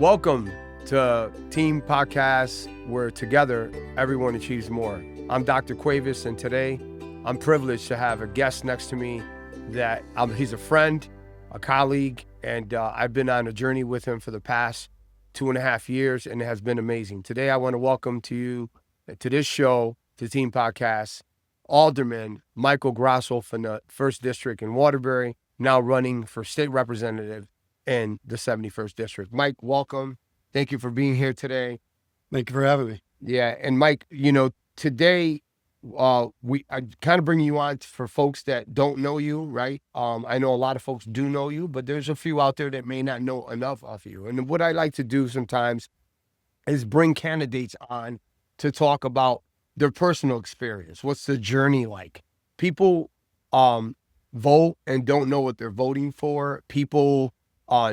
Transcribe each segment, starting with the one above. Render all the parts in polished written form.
Welcome to T.E.A.M Podcast, where together everyone achieves more. I'm Dr. Quavis, and today I'm privileged to have a guest next to me that he's a friend, a colleague, and I've been on a journey with him for the past 2.5 years, and it has been amazing. Today I want to welcome to you to this show, to T.E.A.M Podcast, Alderman Michael Grosso from the 1st District in Waterbury, now running for State Representative in the 71st District. Mike, welcome. Thank you for being here today. Thank you for having me. Yeah, and Mike, today I kind of bring you on for folks that don't know you, right? I know a lot of folks do know you, but there's a few out there that may not know enough of you. And what I like to do sometimes is bring candidates on to talk about their personal experience. What's the journey like? People vote and don't know what they're voting for. People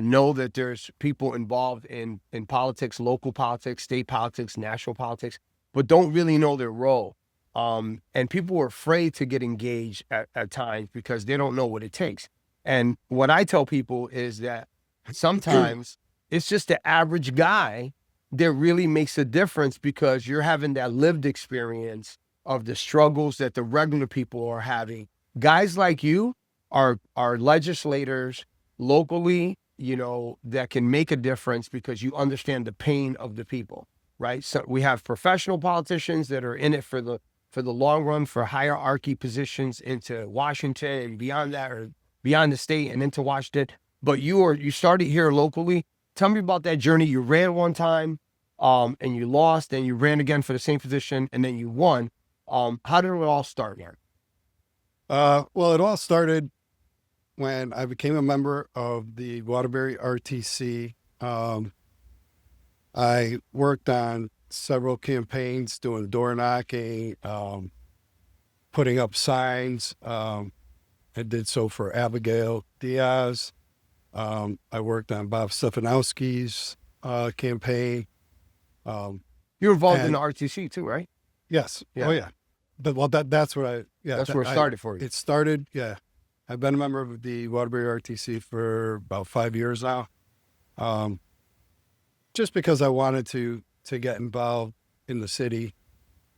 know that there's people involved in politics, local politics, state politics, national politics, but don't really know their role. And people are afraid to get engaged at times because they don't know what it takes. And what I tell people is that sometimes it's just the average guy that really makes a difference, because you're having that lived experience of the struggles that the regular people are having. Guys like you are legislators locally, that can make a difference because you understand the pain of the people, right? So we have professional politicians that are in it for the long run, for hierarchy positions into Washington and beyond that, or beyond the state and into Washington. But you started here locally. Tell me about that journey. You ran one time, and you lost, and you ran again for the same position, and then you won. How did it all start, man? Well, it all started when I became a member of the Waterbury RTC. I worked on several campaigns, doing door knocking, putting up signs. I did so for Abigail Diaz. I worked on Bob Stefanowski's campaign. You were involved in the RTC too, right? Yes. Yeah. Oh, yeah. But that's what that's where it started for you. It started, yeah. I've been a member of the Waterbury RTC for about 5 years now. Just because I wanted to get involved in the city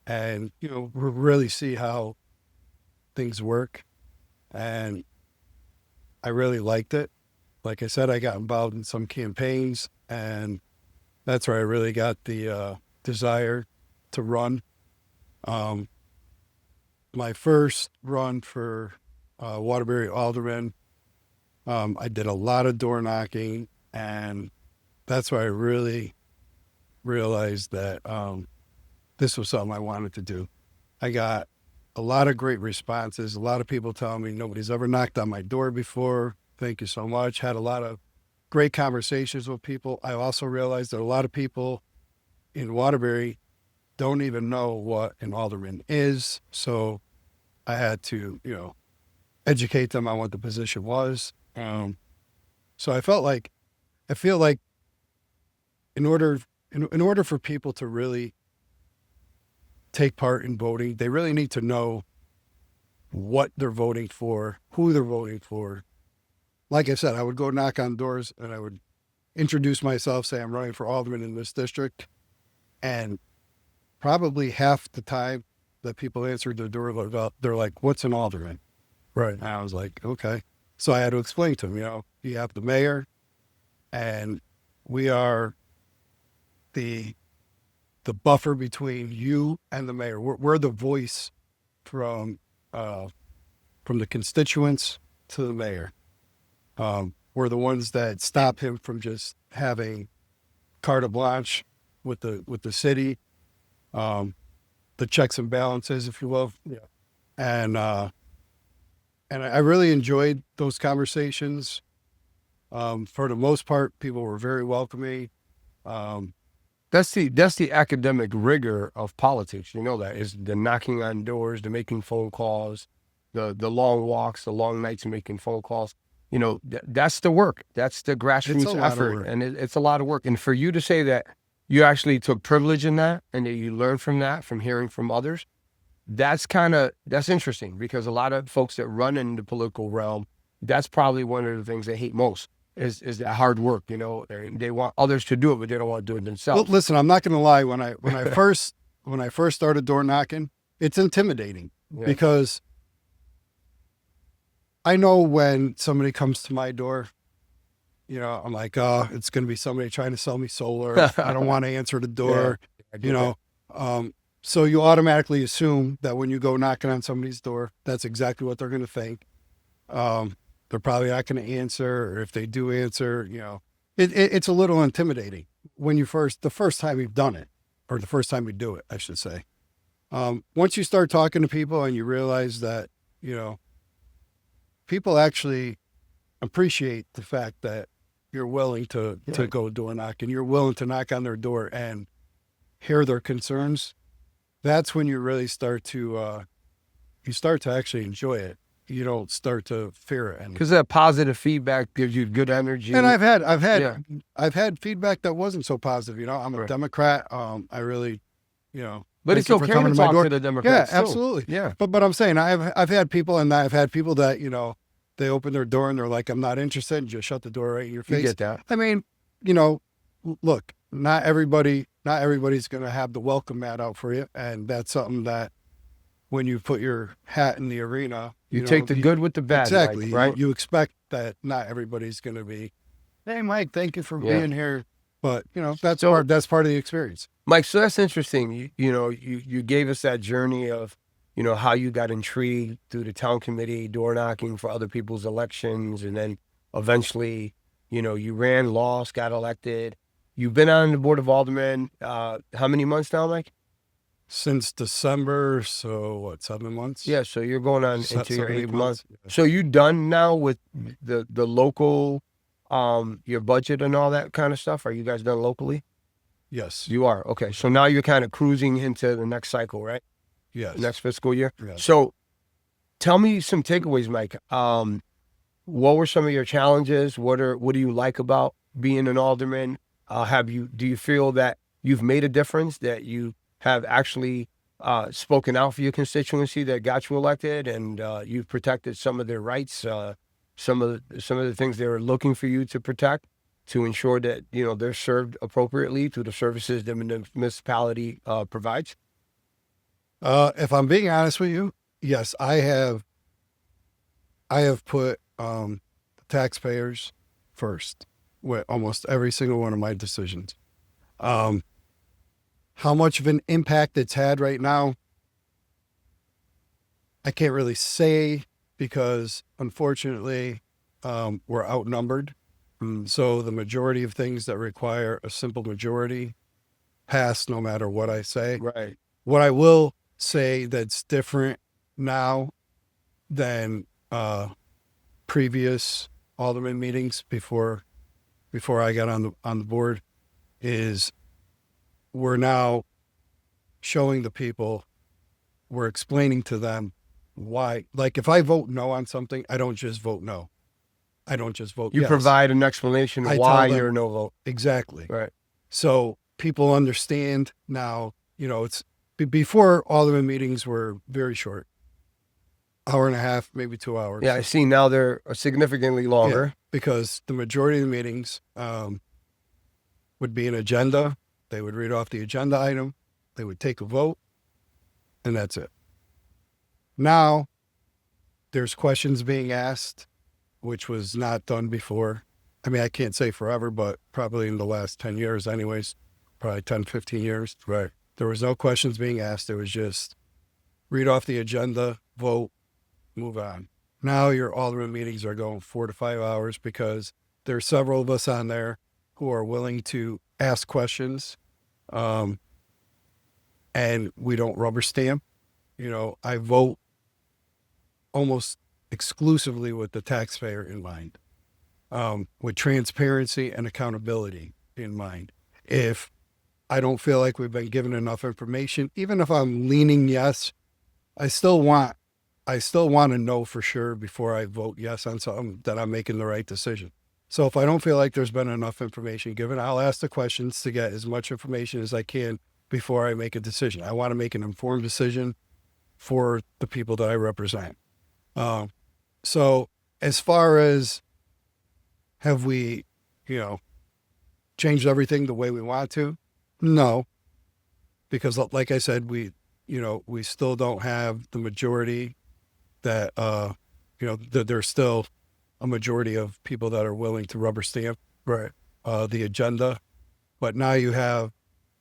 and, really see how things work. And I really liked it. Like I said, I got involved in some campaigns, and that's where I really got the desire to run. My first run for Waterbury Alderman, I did a lot of door knocking, and that's where I really realized that this was something I wanted to do. I got a lot of great responses. A lot of people telling me nobody's ever knocked on my door before. Thank you so much. Had a lot of great conversations with people. I also realized that a lot of people in Waterbury don't even know what an alderman is. So I had to, educate them on what the position was. So I feel like in order for people to really take part in voting, they really need to know what they're voting for, who they're voting for. Like I said, I would go knock on doors and I would introduce myself, say I'm running for alderman in this district, and probably half the time that people answered the door, they're like, "What's an alderman?" Right. And I was like, okay. So I had to explain to them, you have the mayor, and we are the buffer between you and the mayor. We're the voice from the constituents to the mayor. We're the ones that stop him from just having carte blanche with the city, the checks and balances, if you will. Yeah. And I really enjoyed those conversations. For the most part, people were very welcoming. That's the academic rigor of politics. You know that is the knocking on doors, the making phone calls, the long walks, the long nights making phone calls. That's the work. That's the grassroots effort, and it's a lot of work. And for you to say that you actually took privilege in that, and that you learned from that, from hearing from others, that's interesting, because a lot of folks that run in the political realm, that's probably one of the things they hate most. is that hard work. They want others to do it, but they don't want to do it Well, themselves. listen, I'm not going to lie. When I first started door knocking, it's intimidating Yeah. because I know when somebody comes to my door, I'm like, oh, it's going to be somebody trying to sell me solar. I don't want to answer the door. I get that. So you automatically assume that when you go knocking on somebody's door, that's exactly what they're going to think. They're probably not going to answer, or if they do answer, it's a little intimidating when the first time you've done it, or the first time you do it, I should say. Once you start talking to people and you realize that, people actually appreciate the fact that you're willing to go door knocking, you're willing to knock on their door and hear their concerns. That's when you really start to actually enjoy it. You don't start to fear it. Because that positive feedback gives you good energy. And I've had feedback that wasn't so positive. I'm a Democrat. I really, but it's okay to talk to the Democrats. Yeah, absolutely. Yeah. But I'm saying I've had people that, they open their door and they're like, I'm not interested, and just shut the door right in your face. You get that. I mean, look, not everybody's going to have the welcome mat out for you. And that's something that when you put your hat in the arena, you take the good with the bad. Exactly. Mike, right. You expect that not everybody's going to be, hey, Mike, thank you for being here. But, that's part of the experience. Mike, so that's interesting. You gave us that journey of, how you got intrigued through the town committee, door knocking for other people's elections. And then eventually, you ran, lost, got elected. You've been on the board of aldermen, how many months now, Mike? Since December, so what, 7 months? Yeah, so you're going on into your 8th month. Yeah. So you done now with the local, your budget and all that kind of stuff? Are you guys done locally? Yes. You are? Okay, so now you're kind of cruising into the next cycle, right? Yes. Next fiscal year? Yes. So tell me some takeaways, Mike. What were some of your challenges? What do you like about being an alderman? Do you feel that you've made a difference, that you have actually spoken out for your constituency that got you elected, and you've protected some of their rights, some of the things they were looking for you to protect, to ensure that they're served appropriately through the services the municipality provides? If I'm being honest with you, yes, I have put the taxpayers first with almost every single one of my decisions. How much of an impact it's had right now, I can't really say, because unfortunately, we're outnumbered. So the majority of things that require a simple majority pass no matter what I say. Right. What I will say that's different now than previous alderman meetings before I got on the board is we're now showing the people, we're explaining to them why. Like, if I vote no on something, I don't just vote no. I don't just vote You yes. provide an explanation of I why tell them- you're a no vote. Exactly. Right. So people understand now, it's before alderman meetings were very short, hour and a half, maybe 2 hours. Yeah, I see now they're significantly longer. Yeah, because the majority of the meetings would be an agenda. They would read off the agenda item. They would take a vote, and that's it. Now, there's questions being asked, which was not done before. I mean, I can't say forever, but probably in the last 10 years anyways, probably 10, 15 years. Right. There was no questions being asked. It was just read off the agenda, vote, move on. Now your alderman meetings are going 4 to 5 hours because there's several of us on there who are willing to ask questions, and we don't rubber stamp. I vote almost exclusively with the taxpayer in mind, with transparency and accountability in mind. If I don't feel like we've been given enough information, even if I'm leaning yes, I still want to know for sure before I vote yes on something that I'm making the right decision. So if I don't feel like there's been enough information given, I'll ask the questions to get as much information as I can before I make a decision. I want to make an informed decision for the people that I represent. So as far as Have we, changed everything the way we want to? No, because like I said, we still don't have the majority that, there's still a majority of people that are willing to rubber stamp Right. the agenda. But now you have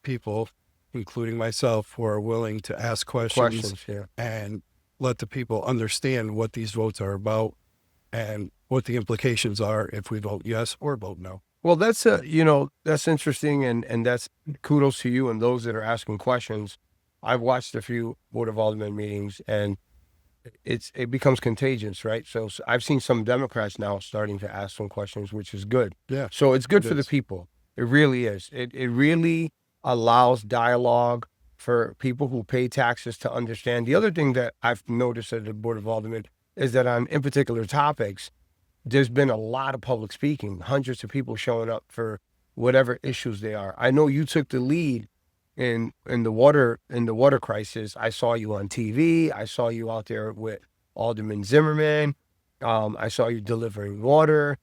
people, including myself, who are willing to ask questions Yeah. and let the people understand what these votes are about and what the implications are if we vote yes or vote no. Well, that's that's interesting, and that's kudos to you and those that are asking questions. I've watched a few Board of Alderman meetings, and it becomes contagious, right? So I've seen some Democrats now starting to ask some questions, which is good. Yeah. So it's good It for the is. people. It really is. It really allows dialogue for people who pay taxes to understand. The other thing that I've noticed at the Board of Aldermen is that in particular topics, there's been a lot of public speaking, hundreds of people showing up for whatever issues they are. I know you took the lead in the water crisis. I saw you on TV. I saw you out there with Alderman Zimmerman. I saw you delivering water.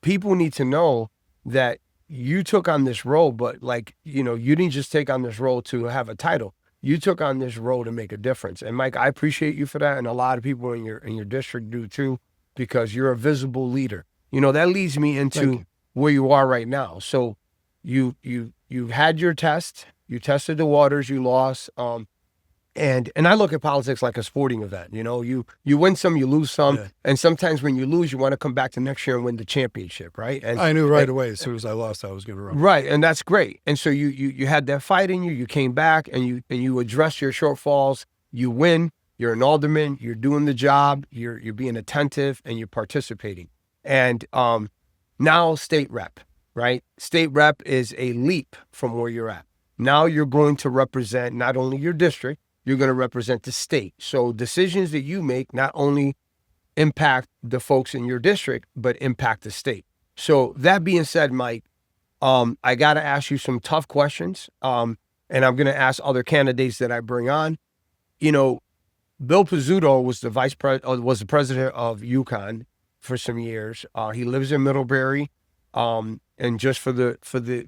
People need to know that you took on this role, but you didn't just take on this role to have a title. You took on this role to make a difference. And Mike, I appreciate you for that, and a lot of people in your district do too, because you're a visible leader. That leads me into where you are right now. So you had your test, you tested the waters, you lost. And I look at politics like a sporting event. You win some, you lose some. Yeah. And sometimes when you lose, you want to come back the next year and win the championship, right? And I knew right away as soon as I lost, I was going to run. Right, and that's great. And so you had that fight in you. You came back and you addressed your shortfalls. You win. You're an alderman. You're doing the job. You're being attentive and you're participating. And now state rep, right? State rep is a leap from where you're at. Now you're going to represent not only your district, you're going to represent the state. So decisions that you make not only impact the folks in your district, but impact the state. So that being said, Mike, I got to ask you some tough questions, and I'm going to ask other candidates that I bring on. Bill Pizzuto was the the president of UConn for some years. He lives in Middlebury, and just for the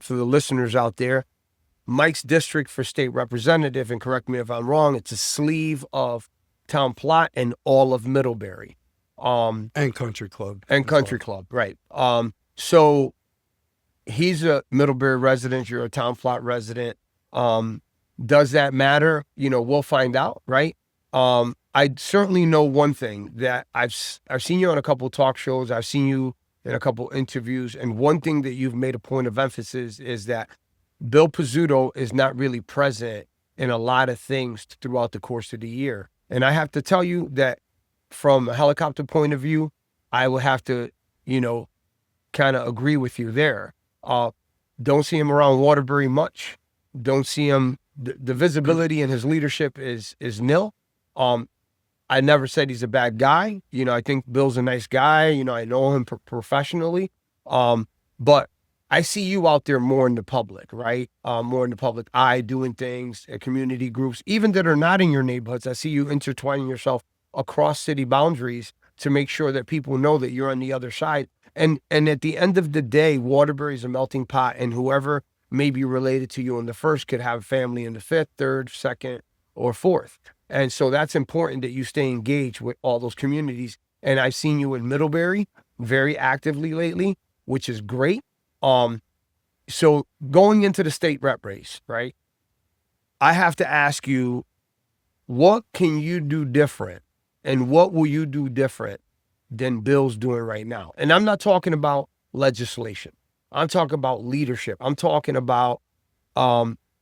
listeners out there, Mike's district for state representative, and correct me if I'm wrong, it's a sleeve of Town Plot and all of Middlebury. And Country Club. And Country Club, right. So he's a Middlebury resident, you're a Town Plot resident. Does that matter? We'll find out, right? I certainly know one thing, that I've seen you on a couple of talk shows, I've seen you in a couple of interviews, and one thing that you've made a point of emphasis is that Bill Pizzuto is not really present in a lot of things throughout the course of the year. And I have to tell you that from a helicopter point of view, I will have to, kind of agree with you there. Don't see him around Waterbury much. Don't see him. The visibility in his leadership is nil. I never said he's a bad guy. I think Bill's a nice guy. I know him professionally. But I see you out there more in the public, right? More in the public eye, doing things at community groups, even that are not in your neighborhoods. I see you intertwining yourself across city boundaries to make sure that people know that you're on the other side. And at the end of the day, Waterbury is a melting pot, and whoever may be related to you in the first could have family in the fifth, third, second, or fourth. And so that's important that you stay engaged with all those communities. And I've seen you in Middlebury very actively lately, which is great. So going into the state rep race, right? I have to ask you, what can you do different, and what will you do different than Bill's doing right now? And I'm not talking about legislation. I'm talking about leadership. I'm talking about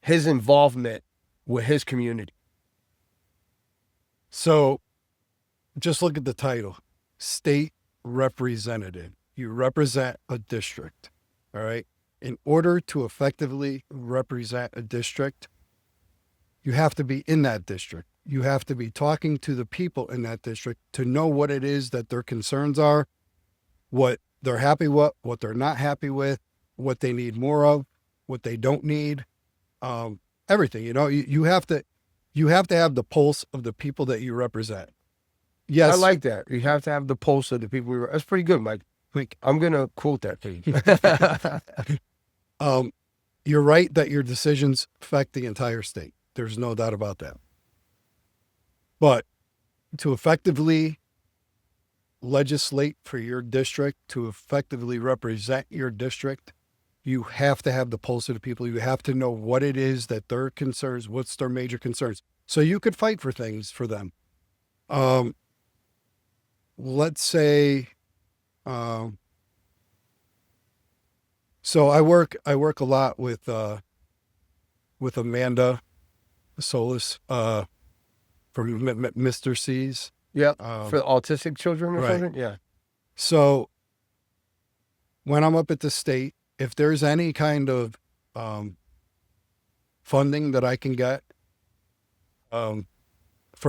his involvement with his community. So just look at the title, state representative. You represent a district, all right? In order to effectively represent a district, you have to be in that district. You have to be talking to the people in that district to know what it is that their concerns are, what they're happy with, what they're not happy with, what they need more of, what they don't need, everything. You have to have the pulse of the people that you represent. Yes, I like that. You have to have the pulse of the people. That's pretty good, Mike. Like, I'm gonna quote that page. you're right that your decisions affect the entire state. There's no doubt about that. But to effectively legislate for your district, to effectively represent your district, you have to have the pulse of the people. You have to know what it is that their concerns, what's their major concerns. So you could fight for things for them. Let's say, so I work a lot with Amanda Solis, from Mr. C's. Yeah, for autistic children or right. something. Yeah. So when I'm up at the state, if there's any kind of funding that I can get for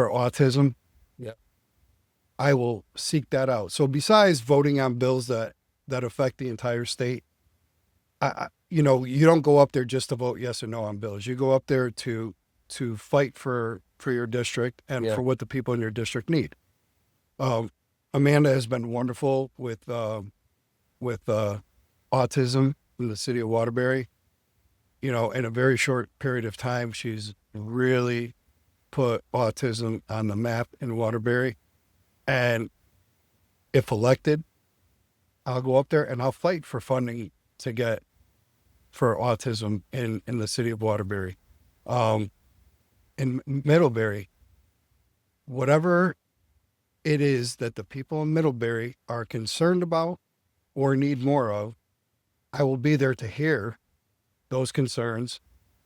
autism, yeah, I will seek that out. So besides voting on bills that affect the entire state, you don't go up there just to vote yes or no on bills. You go up there to fight for your district and for what the people in your district need. Amanda has been wonderful with autism in the city of Waterbury. In a very short period of time, she's really put autism on the map in Waterbury. And if elected, I'll go up there and I'll fight for funding to get for autism in the city of Waterbury. In Middlebury, whatever it is that the people in Middlebury are concerned about or need more of, I will be there to hear those concerns,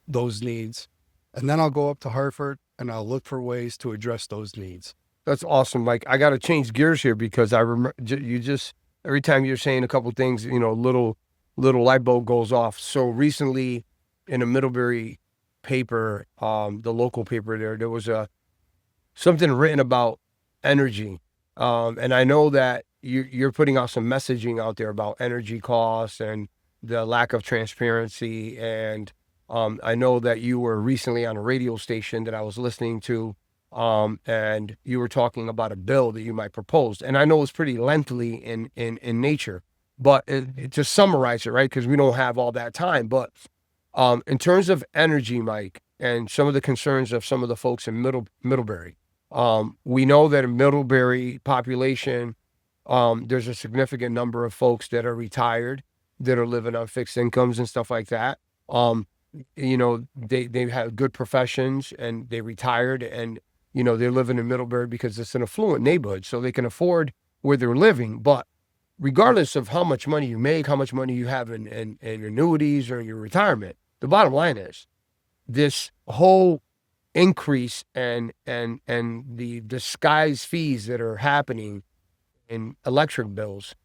those needs, and then I'll go up to Hartford and I'll look for ways to address those needs. That's awesome, Mike. I got to change gears here because I remember you just every time you're saying a couple things, little light bulb goes off. So recently, in a Middlebury paper, the local paper there was something written about energy, and I know that you're putting out some messaging out there about energy costs and the lack of transparency. And I know that you were recently on a radio station that I was listening to. And you were talking about a bill that you might propose, and I know it's pretty lengthy in nature, but to summarize it, right? Because we don't have all that time. But in terms of energy, Mike, and some of the concerns of some of the folks in Middlebury, we know that in Middlebury population, there's a significant number of folks that are retired, that are living on fixed incomes and stuff like that. They have good professions and they retired, and they're living in Middlebury because it's an affluent neighborhood, so they can afford where they're living. But regardless of how much money you make, how much money you have in annuities or in your retirement, the bottom line is this whole increase and the disguised fees that are happening in electric bills.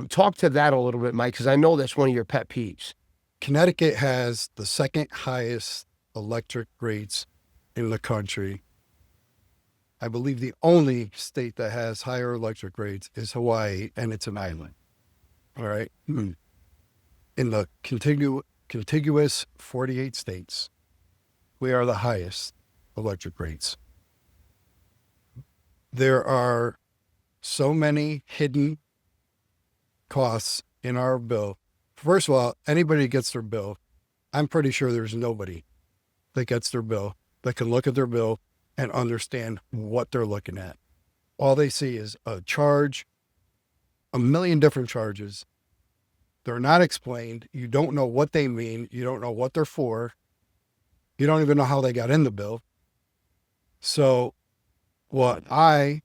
Talk to that a little bit, Mike, because I know that's one of your pet peeves. Connecticut has the second highest electric rates in the country. I believe the only state that has higher electric rates is Hawaii, and it's an island. All right. In the contiguous 48 states, we are the highest electric rates. There are so many hidden costs in our bill. First of all, anybody that gets their bill, I'm pretty sure there's nobody that gets their bill that can look at their bill and understand what they're looking at. All they see is a charge, a million different charges. They're not explained. You don't know what they mean. You don't know what they're for. You don't even know how they got in the bill. So what I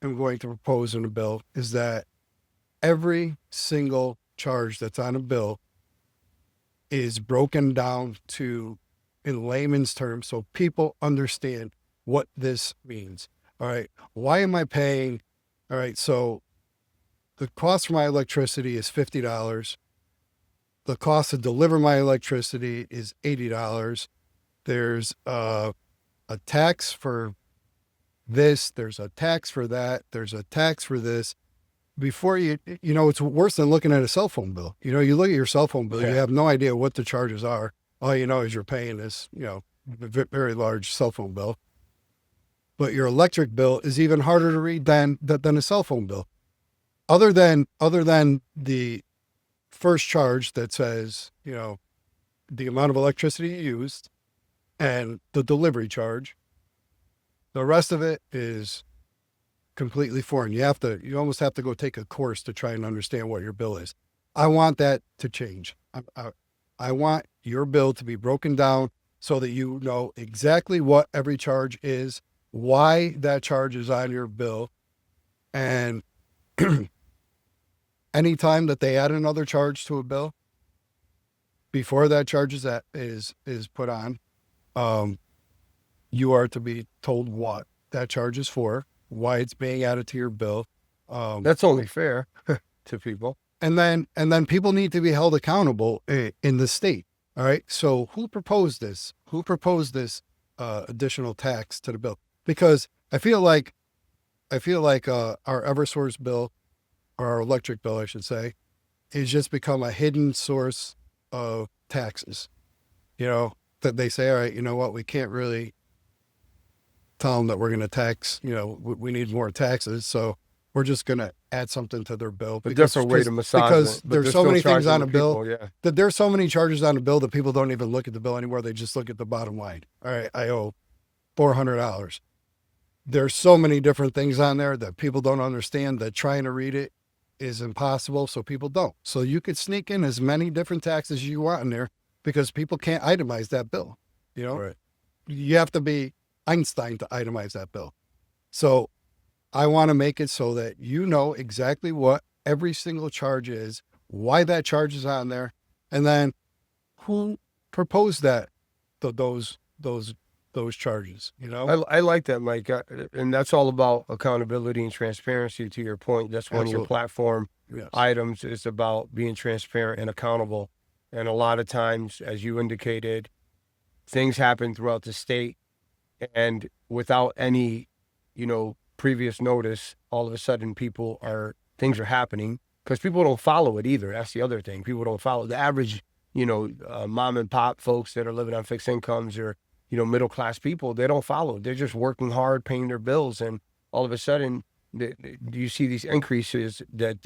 am going to propose in a bill is that every single charge that's on a bill is broken down to in layman's terms so people understand what this means. All right. Why am I paying? All right. So the cost for my electricity is $50. The cost to deliver my electricity is $80. There's a tax for this. There's a tax for that. There's a tax for this. Before it's worse than looking at a cell phone bill. You look at your cell phone bill, You have no idea what the charges are. All you know is you're paying this, very large cell phone bill. But your electric bill is even harder to read than a cell phone bill. other than the first charge that says, the amount of electricity you used and the delivery charge, the rest of it is completely foreign. You almost have to go take a course to try and understand what your bill is. I want that to change. I want your bill to be broken down so that you know exactly what every charge is, why that charge is on your bill, and anytime that they add another charge to a bill before that charge is put on, you are to be told what that charge is for, why it's being added to your bill. That's only fair to people. And then people need to be held accountable in the state. All right. So who proposed this? Who proposed this additional tax to the bill? Because I feel like our EverSource bill, or our electric bill, I should say, has just become a hidden source of taxes. That they say, all right, you know what, we can't really tell them that we're going to tax, we need more taxes. So we're just going to add something to their bill. A different way to massage because it. But there's they're so still many things charging on the a bill people, yeah. that there's so many charges on a bill that people don't even look at the bill anymore. They just look at the bottom line. All right, I owe $400. There's so many different things on there that people don't understand, that trying to read it is impossible. So people don't. So you could sneak in as many different taxes as you want in there because people can't itemize that bill. Right. You have to be Einstein to itemize that bill. So I want to make it so that you know exactly what every single charge is, why that charge is on there, and then who proposed those charges. I like that, Mike. And that's all about accountability and transparency, to your point. That's one of your platform items, is about being transparent and accountable. And a lot of times, as you indicated, things happen throughout the state, and without any, previous notice, all of a sudden things are happening because people don't follow it either. That's the other thing. People don't follow the average, mom and pop folks that are living on fixed incomes, or, middle class people. They don't follow. They're just working hard, paying their bills. And all of a sudden you see these increases that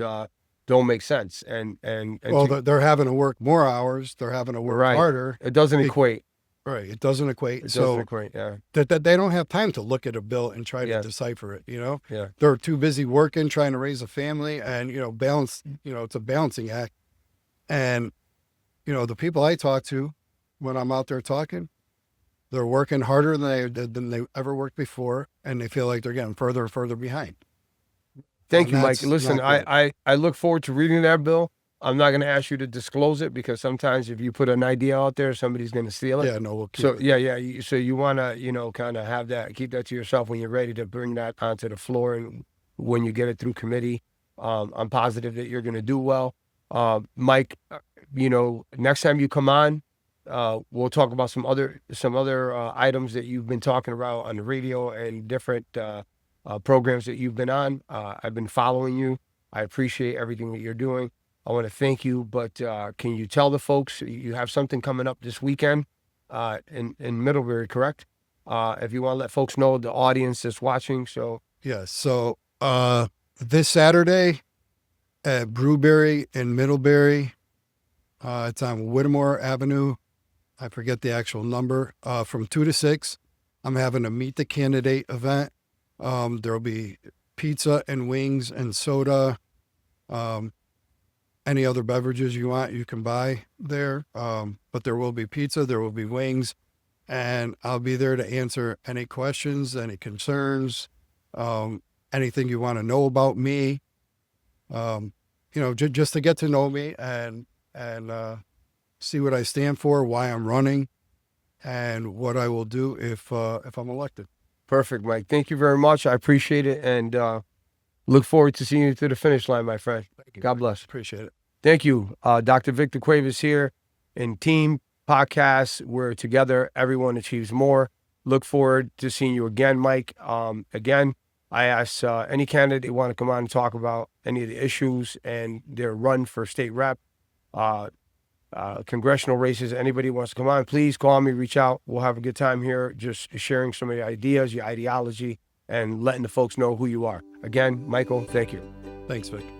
don't make sense. And they're having to work more hours. They're having to work harder. It doesn't equate. Right. It doesn't equate. It doesn't equate, yeah. That they don't have time to look at a bill and try to decipher it, Yeah. They're too busy working, trying to raise a family, and, balance, it's a balancing act. And, the people I talk to when I'm out there talking, they're working harder than they ever worked before, and they feel like they're getting further and further behind. Thank you, Mike. Listen, I look forward to reading that bill. I'm not going to ask you to disclose it, because sometimes if you put an idea out there, somebody's going to steal it. Yeah, no, we'll keep it. Yeah. So you want to, kind of have that, keep that to yourself when you're ready to bring that onto the floor, and when you get it through committee. I'm positive that you're going to do well. Mike, next time you come on, we'll talk about some other items that you've been talking about on the radio and different programs that you've been on. I've been following you. I appreciate everything that you're doing. I want to thank you, but can you tell the folks you have something coming up this weekend in Middlebury, correct? If you want to let folks know, the audience that's watching. So So this Saturday at Brewberry in Middlebury, it's on Whittemore Avenue. I forget the actual number. From 2 to 6, I'm having a Meet the Candidate event. There'll be pizza and wings and soda. Any other beverages you want, you can buy there. But there will be pizza, there will be wings, and I'll be there to answer any questions, any concerns, anything you want to know about me. Just to get to know me and see what I stand for, why I'm running, and what I will do if I'm elected. Perfect, Mike. Thank you very much. I appreciate it, and look forward to seeing you to the finish line, my friend. Thank you. God bless. Appreciate it. Thank you. Dr. Victor Quavis here in T.E.A.M podcast. We're together. Everyone achieves more. Look forward to seeing you again, Mike. Again, I ask any candidate they want to come on and talk about any of the issues and their run for state rep, congressional races. Anybody wants to come on, please call me, reach out. We'll have a good time here, just sharing some of your ideas, your ideology, and letting the folks know who you are. Again, Michael, thank you. Thanks, Vic.